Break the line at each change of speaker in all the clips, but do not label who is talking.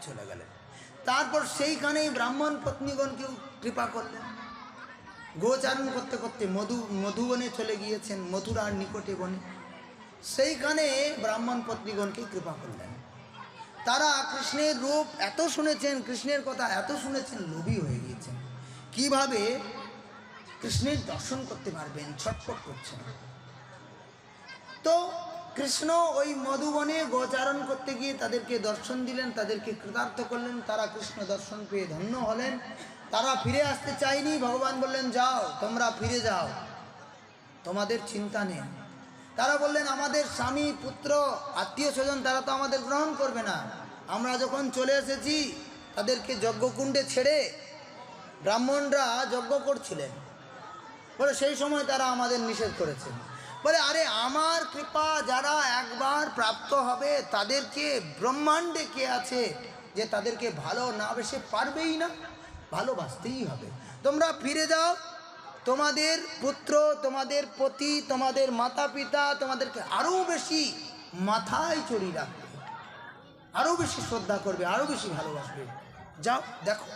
চলে গেলেন। তারপর সেইখানেই ব্রাহ্মণ পত্নীগণকেও কৃপা করলেন। গোচারণ করতে করতে মধুবনে চলে গিয়েছেন, মথুরার নিকটে বনে। সেইখানে ব্রাহ্মণ পত্নীগণকে কৃপা করলেন। তারা কৃষ্ণের রূপ এত শুনেছেন, কৃষ্ণের কথা এত শুনেছেন, লোভী হয়ে গিয়েছেন। কিভাবে কৃষ্ণের দর্শন করতে পারবেন, ছটফট করছেন। তো কৃষ্ণ ওই মধুবনে গোচারণ করতে গিয়ে তাদেরকে দর্শন দিলেন, তাদেরকে কৃতার্থ করলেন। তারা কৃষ্ণ দর্শন পেয়ে ধন্য হলেন। তারা ফিরে আসতে চায়নি। ভগবান বললেন, যাও, তোমরা ফিরে যাও, তোমাদের চিন্তা নেই। তারা বললেন, আমাদের স্বামী, পুত্র, আত্মীয় স্বজন তারা তো আমাদের গ্রহণ করবে না। আমরা যখন চলে এসেছি, তাদেরকে যজ্ঞকুণ্ডে ছেড়ে ব্রাহ্মণরা যজ্ঞ করছিলেন, বলে সেই সময় তারা আমাদের নিষেধ করেছে। বলে, আরে আমার কৃপা যারা একবার প্রাপ্ত হবে, তাদেরকে ব্রহ্মাণ্ডে কে আছে যে তাদেরকে ভালো না বেসে পারবেই না? ভালোবাসতেই হবে। তোমরা ফিরে যাও, তোমাদের পুত্র, তোমাদের পতি, তোমাদের মাতা পিতা তোমাদেরকে আরও বেশি মাথায় চড়িয়ে রাখবে, আরও বেশি শ্রদ্ধা করবে, আরও বেশি ভালোবাসবে। যাও, দেখো।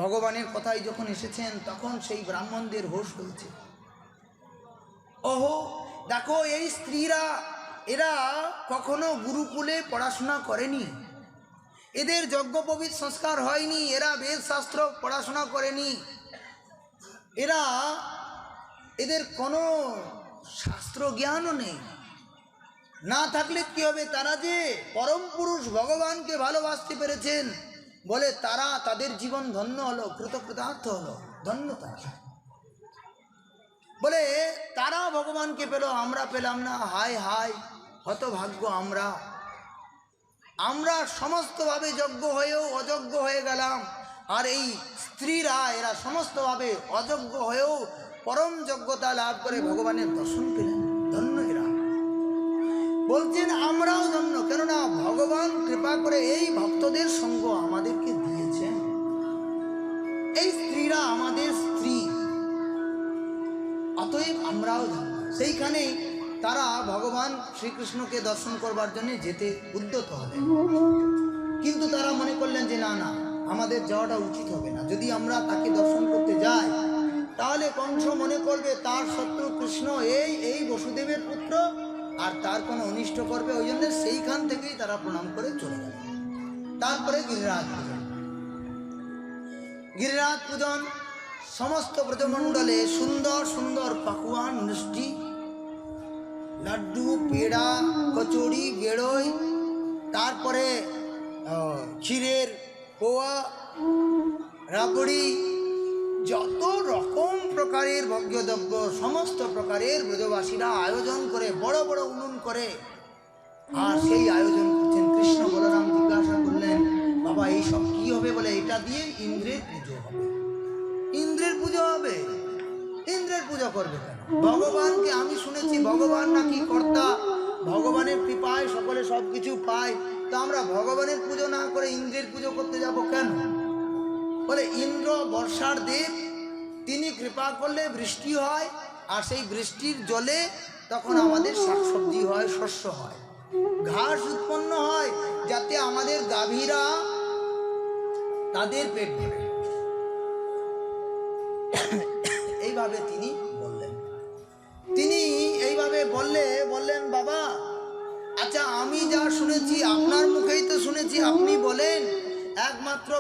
ভগবানের কথাই যখন এসেছেন, তখন সেই ব্রাহ্মণদের হোশ হয়েছে। ওহো, দেখো, এই স্ত্রীরা, এরা কখনো গুরুকুলে পড়াশোনা করেনি, এদের যজ্ঞোপবীত সংস্কার হয়নি, এরা বেদ শাস্ত্র পড়াশোনা করেনি, এদের কোনো শাস্ত্র জ্ঞানও নেই। না থাকলে কি হবে? তারা যে পরম পুরুষ ভগবানকে ভালোবাসতে পেরেছেন বলে তারা, তাদের জীবন ধন্য হলো, কৃতকৃতার্থ হলো, ধন্য তারা। বলে তারা ভগবানকে পেল, আমরা পেলাম না, হায় হায় হতভাগ্য আমরা। আমরা সমস্তভাবে যোগ্য হয়েও অযোগ্য হয়ে গেলাম, আর এই স্ত্রীরা, এরা সমস্তভাবে অযোগ্য হয়েও পরম যোগ্যতা লাভ করে ভগবানের দর্শন পেলেন, ধন্য এরা। বলছেন আমরাও ধন্য, কেননা ভগবান কৃপা করে এই ভক্তদের সঙ্গ আমাদেরকে দিয়েছেন। এই স্ত্রীরা আমাদের স্ত্রী, অতএব আমরাও ধন্য। সেইখানেই তারা ভগবান শ্রীকৃষ্ণকে দর্শন করবার জন্য যেতে উদ্যত হলেন। কিন্তু তারা মনে করলেন যে না না, আমাদের যাওয়াটা উচিত হবে না। যদি আমরা তাকে দর্শন করতে যাই, তাহলে কংস মনে করবে তার শত্রু কৃষ্ণ এই বসুদেবের পুত্র, আর তার কোনো অনিষ্ট করবে। ওই জন্য সেইখান থেকেই তারা প্রণাম করে চলে গেল। তারপরে গিরিরাজ পূজন। গিরিরাজ পূজন সমস্ত ব্রজমণ্ডলে সুন্দর সুন্দর পাকুয়ান, মিষ্টি, লাড্ডু, পেড়া, কচুরি, গেড়ই, তারপরে ক্ষীরের পোয়া, রাবড়ি, যত রকম প্রকারের ভোগ্যদ্রব্য সমস্ত প্রকারের ব্রজবাসীরা আয়োজন করে, বড় বড় উনুন করে। আর সেই আয়োজন করছেন কৃষ্ণ। বলরাম জিজ্ঞাসা করলেন, বাবা এইসব কি হবে? বলে এটা দিয়ে ইন্দ্রের পুজো হবে। ইন্দ্রের পুজো হবে? ইন্দ্রের পুজো করবে কেন? ভগবানকে আমি শুনেছি ভগবান নাকি কর্তা, ভগবানের কৃপায় সকলে সব কিছু পায়, তো আমরা ভগবানের পুজো না করে ইন্দ্রের পুজো করতে যাব কেন? বলে ইন্দ্র বর্ষার দেব, তিনি কৃপা করলে বৃষ্টি হয়, আর সেই বৃষ্টির জলে তখন আমাদের শাকসবজি হয়, শস্য হয়, ঘাস উৎপন্ন হয়, যাতে আমাদের গাভীরা তাদের পেট ভরে। এইভাবে তিনি বললেন। তিনি এইভাবে বললেন, বাবা আচ্ছা, আমি যা শুনেছি আপনার মুখেই তো শুনেছি, আপনি বলেন একমাত্র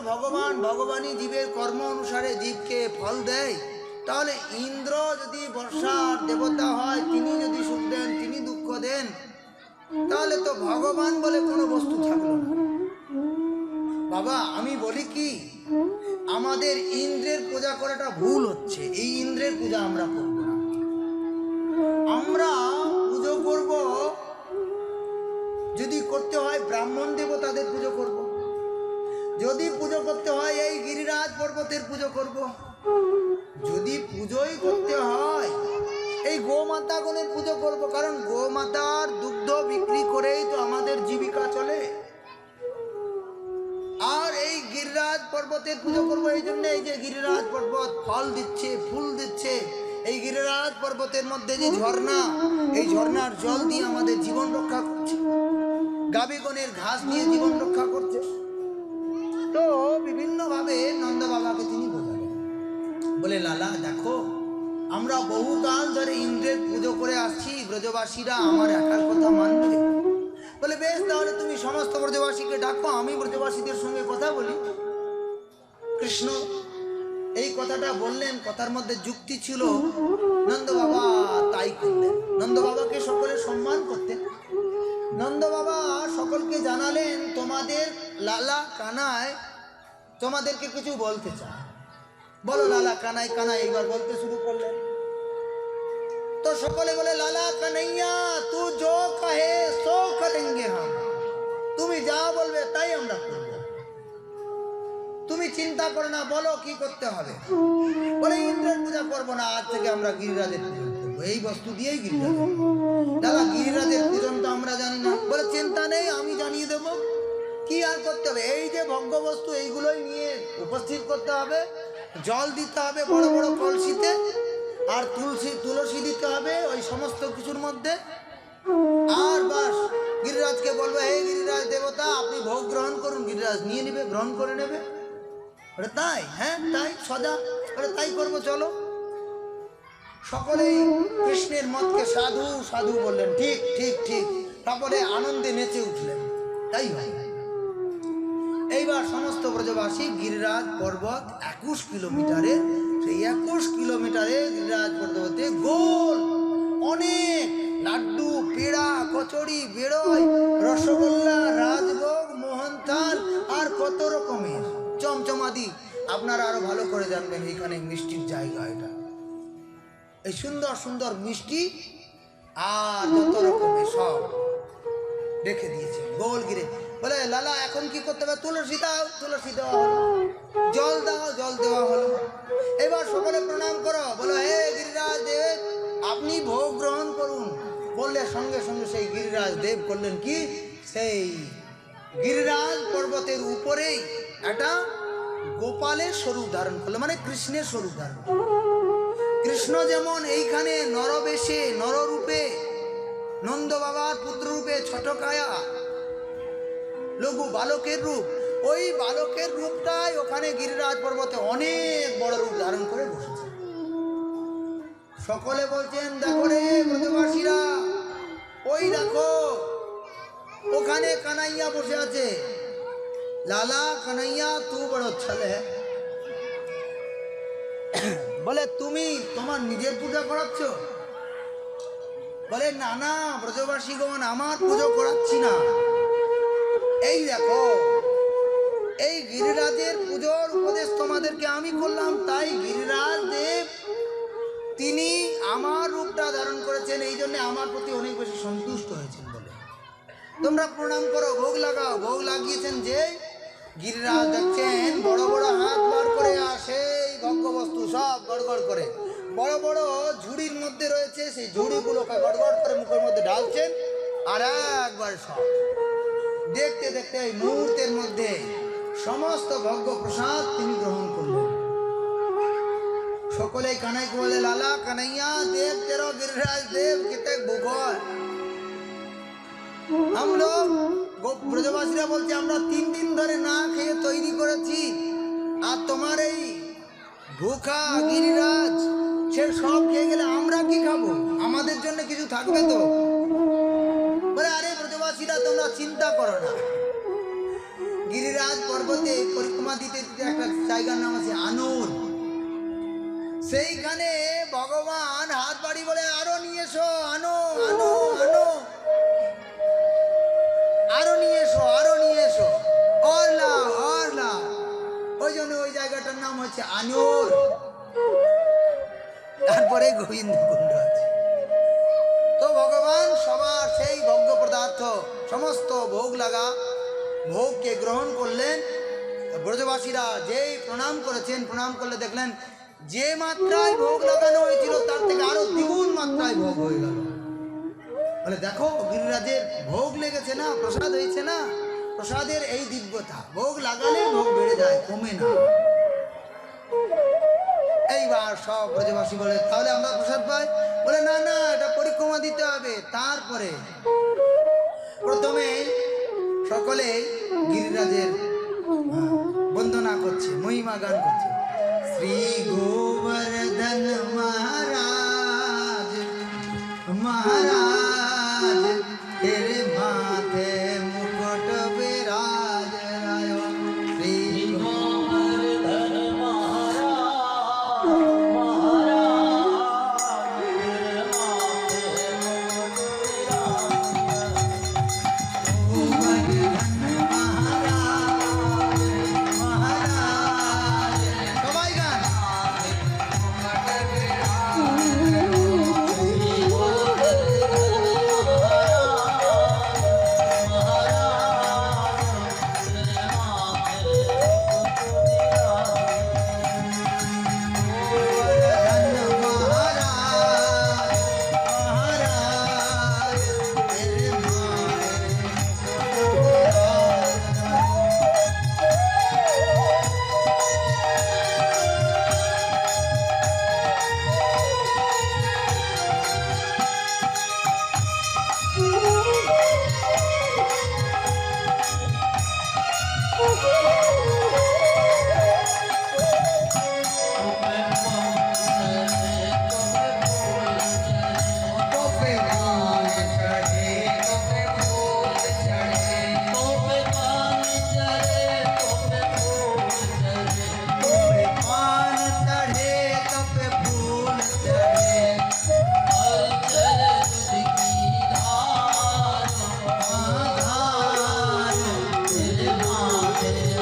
ভগবানই জীবের কর্ম অনুসারে জীবকে ফল দেয়। তাহলে ইন্দ্র যদি বর্ষার দেবতা হয়, তিনি যদি সুখ দেন, তিনি দুঃখ দেন, তাহলে তো ভগবান বলে কোনো বস্তু থাকলো না। বাবা আমি বলি কি, আমাদের ইন্দ্রের পূজা করাটা ভুল হচ্ছে। এই ইন্দ্রের পূজা আমরা করব না। আমরা পুজো করব, যদি করতে হয় ব্রাহ্মণ দেবতাদের পুজো করব, যদি পুজো করতে হয় এই গিরিরাজ পর্বতের পুজো করব, যদি পুজোই করতে হয় এই গোমাতাগণের পুজো করব, কারণ গোমাতার দুগ্ধ বিক্রি করেই তো আমাদের জীবিকা চলে। আর এই গিরিরাজ পর্বতের পুজো করব এই জন্য, এই যে গিরিরাজ পর্বত ফল দিচ্ছে, ফুল দিচ্ছে, এই গিরিরাজ পর্বতের মধ্যে যে ঝর্ণা, এই ঝর্ণার জল দিয়ে আমাদের জীবন রক্ষা করছে, গাভীগণের ঘাস দিয়ে জীবন রক্ষা করছে। বহুকাল ধরে ইন্দ্রের পুজো করে আসছি, ব্রজবাসীরা আমার একার কথা মানবে? বলে বেশ, তাহলে তুমি সমস্ত ব্রজবাসীকে ডাকো, আমি ব্রজবাসীদের সঙ্গে কথা বলি। কৃষ্ণ এই কথাটা বললেন, কথার মধ্যে যুক্তি ছিল। নন্দ বাবা তাই করলেন। নন্দ বাবাকে সকলে সম্মান করতেন। নন্দ বাবা সকলকে জানালেন, তোমাদের লালা কানাই তোমাদেরকে কিছু বলতে চায়। বলো লালা কানাই। কানাই এইবার বলতে শুরু করলেন। তো সকলে বলে, লালা কানাইয়া তু জো কহে সো করেঙ্গে হাম। তুমি যা বলবে তাই আমরা করব, তুমি চিন্তা করো না, বলো কি করতে হবে। বলে ইন্দ্রের পূজা করবো না, আজ থেকে আমরা গিরিরাজের পূজা করবো, এই বস্তু দিয়েই গিরিরাজ। দাদা গিরিরাজের পূজন তো আমরা জানি না। বলে চিন্তা নেই, আমি জানিয়ে দেবো কি আর করতে হবে। এই যে ভোগ্য বস্তু এইগুলোই নিয়ে উপস্থিত করতে হবে, জল দিতে হবে বড় বড় কলসিতে, আর তুলসী দিতে হবে ওই সমস্ত কিছুর মধ্যে। আর বাস গিরিরাজকে বলবো, হে গিরিরাজ দেবতা আপনি ভোগ গ্রহণ করুন। গিরিরাজ নিয়ে নেবে, গ্রহণ করে নেবে। বলে তাই? হ্যাঁ তাই সদা। বলে তাই করবো, চলো। সকলেই কৃষ্ণের মতকে সাধু সাধু বললেন। ঠিক ঠিক ঠিক। সকলে আনন্দে নেচে উঠলেন। তাই হয়। এইবার সমস্ত ব্রজবাসী গিরিরাজ পর্বত 21 কিলোমিটারে, সেই 21 কিলোমিটারে গিরিরাজ পর্বতে গোল অনেক লাড্ডু, পেড়া, কচুরি, বেড়ই, রসগোল্লা, রাজভোগ, মোহনথাল আর কত রকমের চমচমাদি। আপনারা আরো ভালো করে জানবেন এইখানে মিষ্টির জায়গা। এটা এই সুন্দর সুন্দর মিষ্টি আর যত রকমের সব রেখে দিয়েছে গোল ঘিরে। বলে লালা এখন কি করতে হবে? তুলসী দাও। তুলসী দেওয়া হলো। জল দাও। জল দেওয়া হলো। এবার সকলে প্রণাম করো। বলো হে গিরিরাজ দেব আপনি ভোগ গ্রহণ করুন। বললে সঙ্গে সঙ্গে সেই গিরিরাজ দেব করলেন কি, সেই গিরিরাজ পর্বতের উপরেই একটা গোপালের স্বরূপ ধারণ করলো, মানে কৃষ্ণের স্বরূপ ধারণ করলো। কৃষ্ণ যেমন এইখানে নরবেশে, নররূপে, নন্দ বাবার পুত্র রূপে, ছোটকায়া লঘু বালকের রূপ, ওই বালকের রূপটাই ওখানে গিরিরাজ পর্বতে অনেক বড় রূপ ধারণ করে বসেছে। সকলে বলছেন, দেখো রে ব্রজবাসীরা, ওই দেখো ওখানে কানাইয়া বসে আছে। লালা কানাইয়া তু বড় ছেলে। বলে তুমি তোমার নিজের পূজা করাচ্ছ? বলে না না ব্রজবাসীগণ, আমার পুজো করাচ্ছি না। এই দেখো এই গিরিরাজের পুজোর উপদেশ তোমাদেরকে আমি করলাম, তাই গিরিরাজ দেব তিনি আমার রূপটা ধারণ করেছেন, এই জন্য আমার প্রতি অনেক বেশি সন্তুষ্ট হয়েছেন বলে তোমরা প্রণাম করো, ভোগ লাগাও। ভোগ লাগিয়েছেন যে গিরিরাজ দেখছেন বড় বড় হাত বার করে আসে, ভোগ্যবস্তু সব গড়গড় করে বড় বড় ঝুড়ির মধ্যে রয়েছে, সেই ঝুড়িগুলোকে গড়গড় করে মুখের মধ্যে ঢালছেন। আর একবার সব দেখতে দেখতে এই মুহূর্তের মধ্যে সমস্ত ভোগ্য প্রসাদ তিনি গ্রহণ করলেন। সকলে কানাই বলে, লালা কানাইয়া দেব তেরো गिरिराज देव कितने भूखोर। हम लोग ব্রজবাসীরা বলছে আমরা 3 দিন ধরে না খেয়ে তৈরি করেছি, আর তোমার এই ভুখা গিরিরাজ সে সব খেয়ে গেলে আমরা কি খাবো? আমাদের জন্য কিছু থাকবে তো? বলে আরে ব্রজবাসীরা তোমরা চিন্তা করো না, গিরিরাজ পর্বতে পরিক্রমা দিতে দিতে একটা জায়গার নাম আছে আনোর, সেইখানে ভগবান হাত বাড়ি বলে আরো নিয়ে এসো, আনো আনো আনো, আরো নিয়ে এসো, আরো নিয়ে এসো, অরলা অরলা। ওই জন্য ওই জায়গাটার নাম হচ্ছে আনোর। তারপরে গোবিন্দ কুণ্ড আছে। তো ভগবান সবার সেই ভোগ্য পদার্থ সমস্ত ভোগ লাগা ভোগকে গ্রহণ করলেন। ব্রজবাসীরা যেই প্রণাম করেছেন, প্রণাম করলে দেখলেন যে মাত্রায় ভোগ লাগানো হয়েছিল তার থেকে আরো দ্বিগুণ মাত্রায় ভোগ হয়ে গেল। বলে দেখো গিরিরাজের ভোগ লেগেছে না, প্রসাদ হয়েছে না, প্রসাদের এই দিব্যতা, ভোগ লাগালে ভোগ বেড়ে যায়, কমে না। এইবার সব ব্রজবাসী বলে তাহলে আমরা প্রসাদ পাই? বলে না না, এটা পরিক্রমা দিতে হবে। তারপরে প্রথমে সকলে গিরিরাজের বন্দনা করছে, মহিমা গান করছে। শ্রী গোবর্ধন মহারাজ महाराज तेरे माथे मुकुट विराज रायो श्री गोवर्धन महाराज तेरे माथे मुकुट विराज गोवर्धन महाराज सबाई गान
तेरे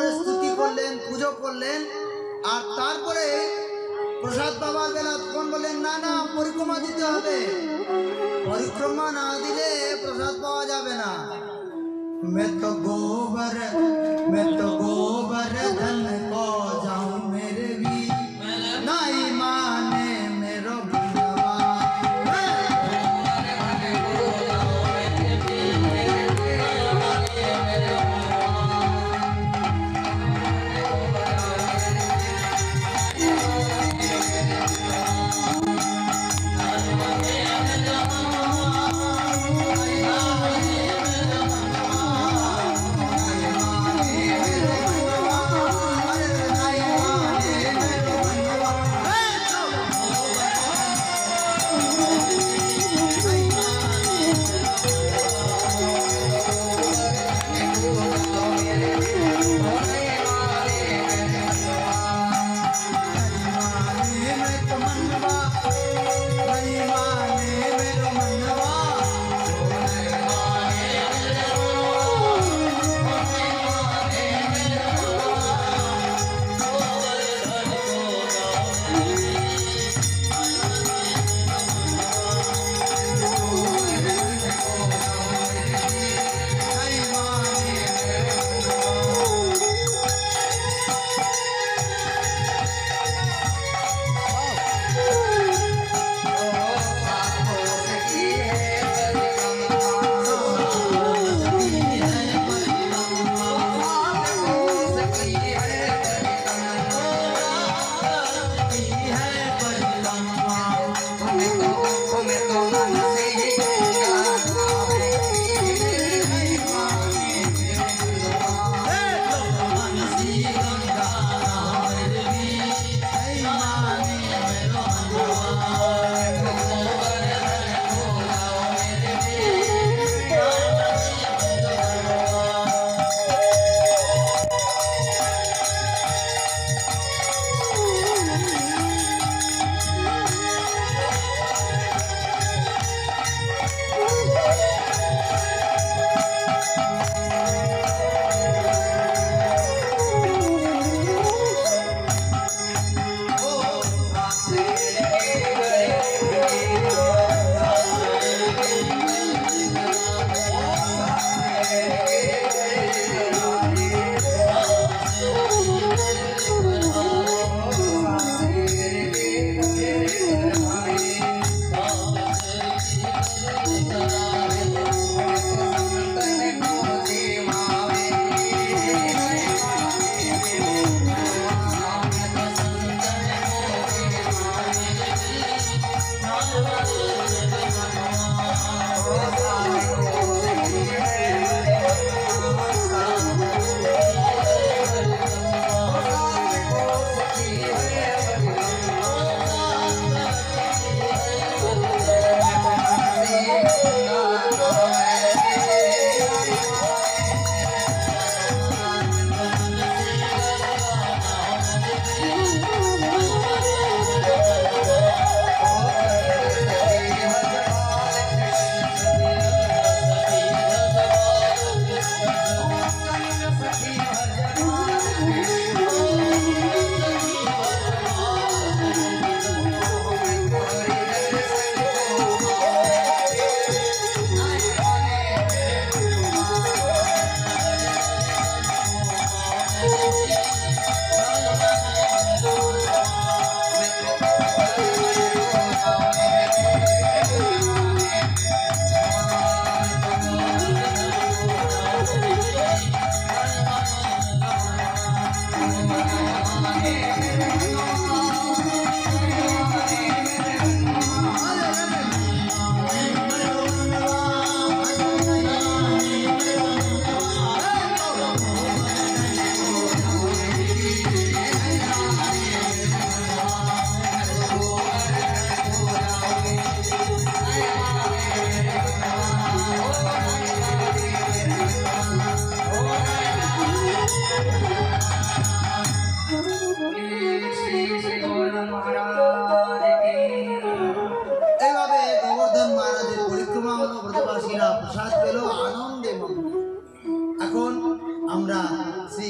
করে স্তুতি করলেন, পুজো করলেন। আর তারপরে প্রসাদ পাওয়ার বেলা তখন বললেন না না পরিক্রমা দিতে হবে, পরিক্রমা না দিলে প্রসাদ পাওয়া যাবে না। मैं तो गोबर धन को जाऊं मेरे भी नाई माने मेरो भगवा।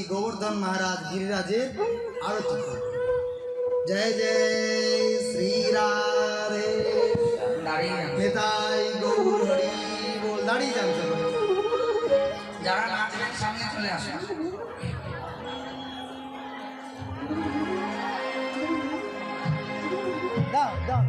গোবর্ধন মহারাজ গিরিরাজের আরতি করবে। জয় জয় শ্রী রাধে নেতাই গৌর হরি বল। দাঁড়িয়ে যান সবাই।
যারা নাচবেন সামনে চলে আসেন।
দাও দাও।